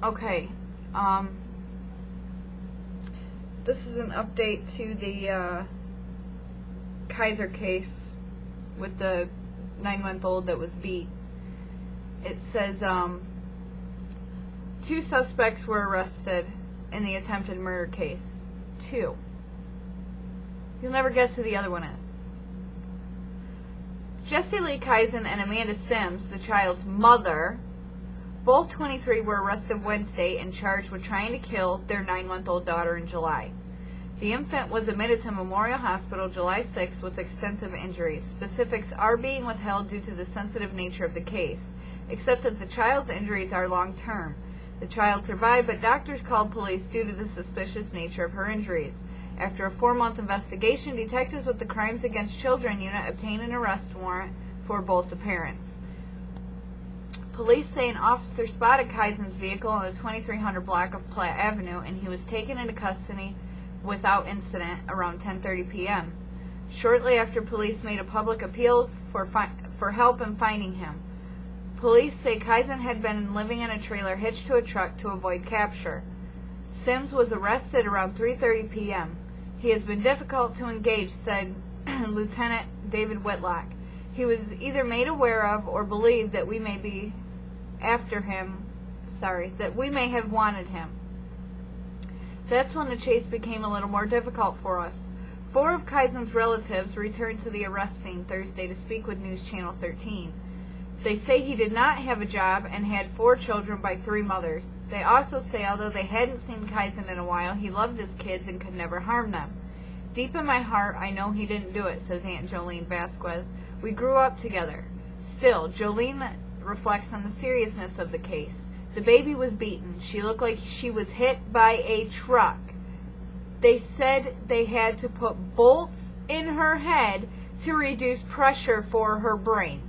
Okay, this is an update to the Kaiser case with the 9-month-old that was beat. It says 2 suspects were arrested in the attempted murder case. 2. You'll never guess who the other one is. Jesse Lee Kaiser and Amanda Sims, the child's mother, both 23, were arrested Wednesday and charged with trying to kill their 9-month-old daughter in July. The infant was admitted to Memorial Hospital July 6th with extensive injuries. Specifics are being withheld due to the sensitive nature of the case, except that the child's injuries are long-term. The child survived, but doctors called police due to the suspicious nature of her injuries. After a 4-month investigation, detectives with the Crimes Against Children Unit obtained an arrest warrant for both the parents. Police say an officer spotted Kaiser's vehicle on the 2300 block of Platt Avenue, and he was taken into custody without incident around 10:30 p.m. Shortly after, police made a public appeal for help in finding him. Police say Kaiser had been living in a trailer hitched to a truck to avoid capture. Sims was arrested around 3:30 p.m. He has been difficult to engage, said Lieutenant David Whitlock. He was either made aware of or believed that we may be after him, that we may have wanted him. That's when the chase became a little more difficult for us. 4 of Kaiser's relatives returned to the arrest scene Thursday to speak with News Channel 13. They say he did not have a job and had 4 children by 3 mothers. They also say although they hadn't seen Kaiser in a while, he loved his kids and could never harm them. Deep in my heart, I know he didn't do it, says Aunt Jolene Vasquez. We grew up together. Still, Jolene reflects on the seriousness of the case. The baby was beaten. She looked like she was hit by a truck. They said they had to put bolts in her head to reduce pressure from her brain.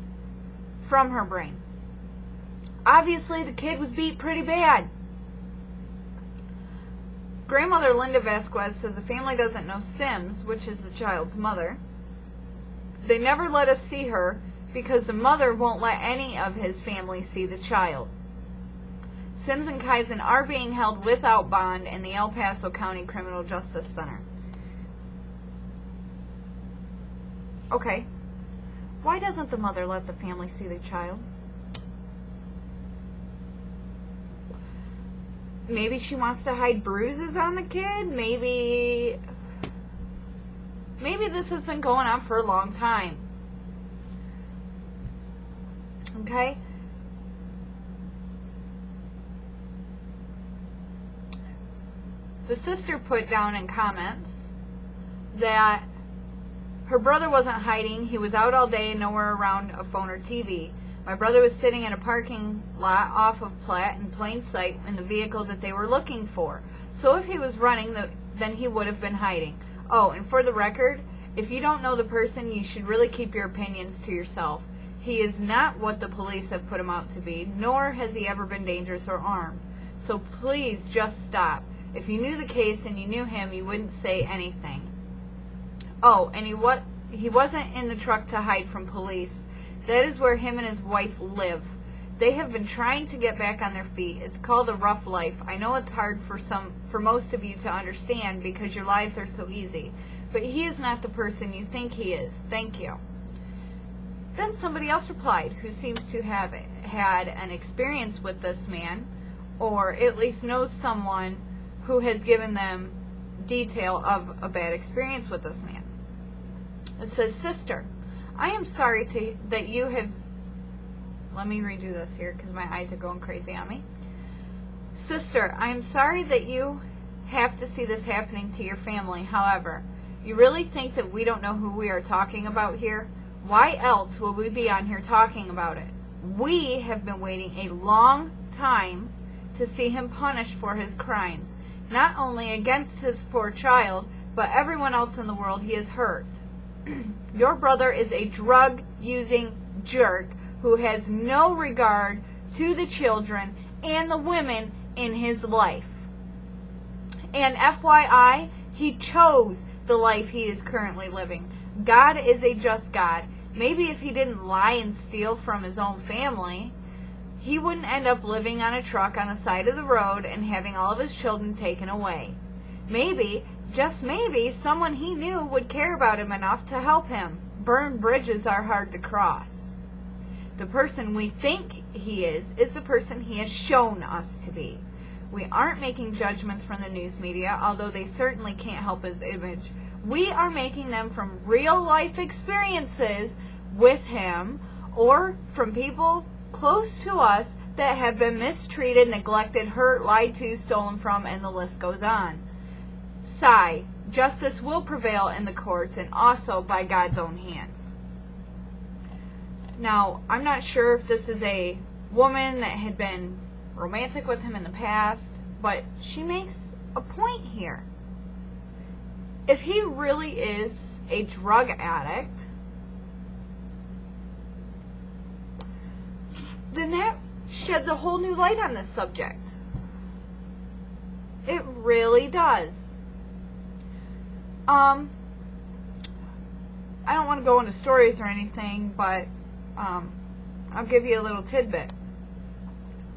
Obviously, the kid was beat pretty bad. Grandmother Linda Vasquez says the family doesn't know Sims, which is the child's mother. They never let us see her because the mother won't let any of his family see the child. Sims and Kaiser are being held without bond in the El Paso County Criminal Justice Center. Okay. Why doesn't the mother let the family see the child? Maybe she wants to hide bruises on the kid. Maybe this has been going on for a long time. Okay? The sister put down in comments that her brother wasn't hiding. He was out all day and nowhere around a phone or TV. My brother was sitting in a parking lot off of Platt in plain sight in the vehicle that they were looking for. So if he was running, then he would have been hiding. Oh, and for the record, if you don't know the person, you should really keep your opinions to yourself. He is not what the police have put him out to be, nor has he ever been dangerous or armed. So please just stop. If you knew the case and you knew him, you wouldn't say anything. Oh, and he wasn't in the truck to hide from police. That is where him and his wife live. They have been trying to get back on their feet. It's called a rough life. I know it's hard for most of you to understand because your lives are so easy. But he is not the person you think he is. Thank you. Then somebody else replied who seems to have had an experience with this man, or at least knows someone who has given them detail of a bad experience with this man. It says, Sister, I am sorry that you have... Let me redo this here because my eyes are going crazy on me. Sister, I am sorry that you have to see this happening to your family. However, you really think that we don't know who we are talking about here? Why else would we be on here talking about it? We have been waiting a long time to see him punished for his crimes, not only against his poor child, but everyone else in the world he has hurt. Your brother is a drug-using jerk who has no regard to the children and the women in his life. And FYI, he chose the life he is currently living. God is a just God. Maybe if he didn't lie and steal from his own family, he wouldn't end up living on a truck on the side of the road and having all of his children taken away. Maybe, just maybe, someone he knew would care about him enough to help him. Burned bridges are hard to cross. The person we think he is the person he has shown us to be. We aren't making judgments from the news media, although they certainly can't help his image. We are making them from real life experiences with him or from people close to us that have been mistreated, neglected, hurt, lied to, stolen from, and the list goes on. Sigh. Justice will prevail in the courts and also by God's own hands. Now, I'm not sure if this is a woman that had been romantic with him in the past, but she makes a point here. If he really is a drug addict, then that sheds a whole new light on this subject. It really does. I don't want to go into stories or anything, but I'll give you a little tidbit.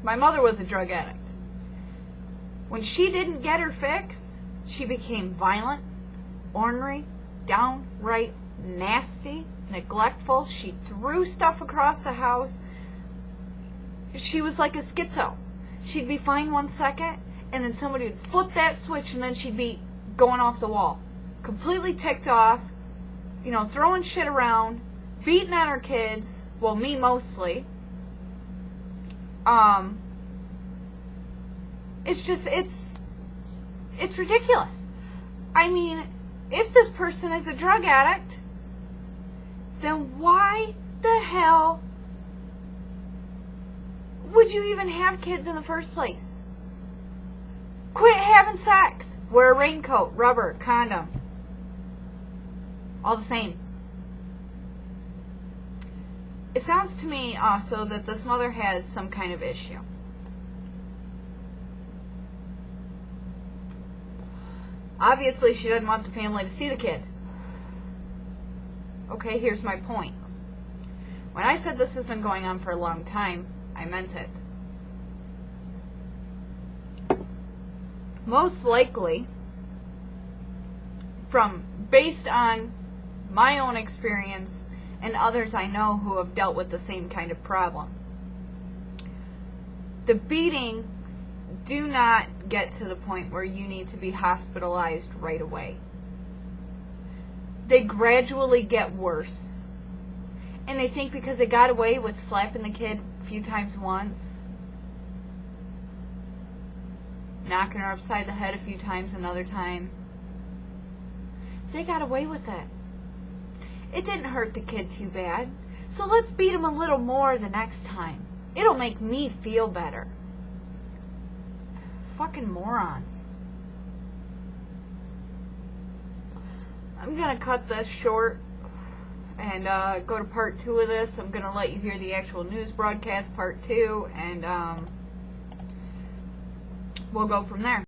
My mother was a drug addict. When she didn't get her fix, she became violent, ornery, downright nasty, neglectful. She threw stuff across the house. She was like a schizo. She'd be fine 1 second, and then somebody would flip that switch, and then she'd be going off the wall. Completely ticked off, throwing shit around, beating on her kids, well, me mostly. It's ridiculous. I mean, if this person is a drug addict, then why the hell would you even have kids in the first place? Quit having sex. Wear a raincoat, rubber, condom. All the same. It sounds to me also that this mother has some kind of issue. Obviously, she doesn't want the family to see the kid. Okay, here's my point. When I said this has been going on for a long time, I meant it. Most likely, based on my own experience and others I know who have dealt with the same kind of problem, the beatings do not get to the point where you need to be hospitalized right away. They gradually get worse. And they think because they got away with slapping the kid a few times once, knocking her upside the head a few times another time, they got away with it. It didn't hurt the kid too bad, so let's beat him a little more the next time. It'll make me feel better. Fucking morons. I'm going to cut this short and go to part 2 of this. I'm going to let you hear the actual news broadcast, part 2, and we'll go from there.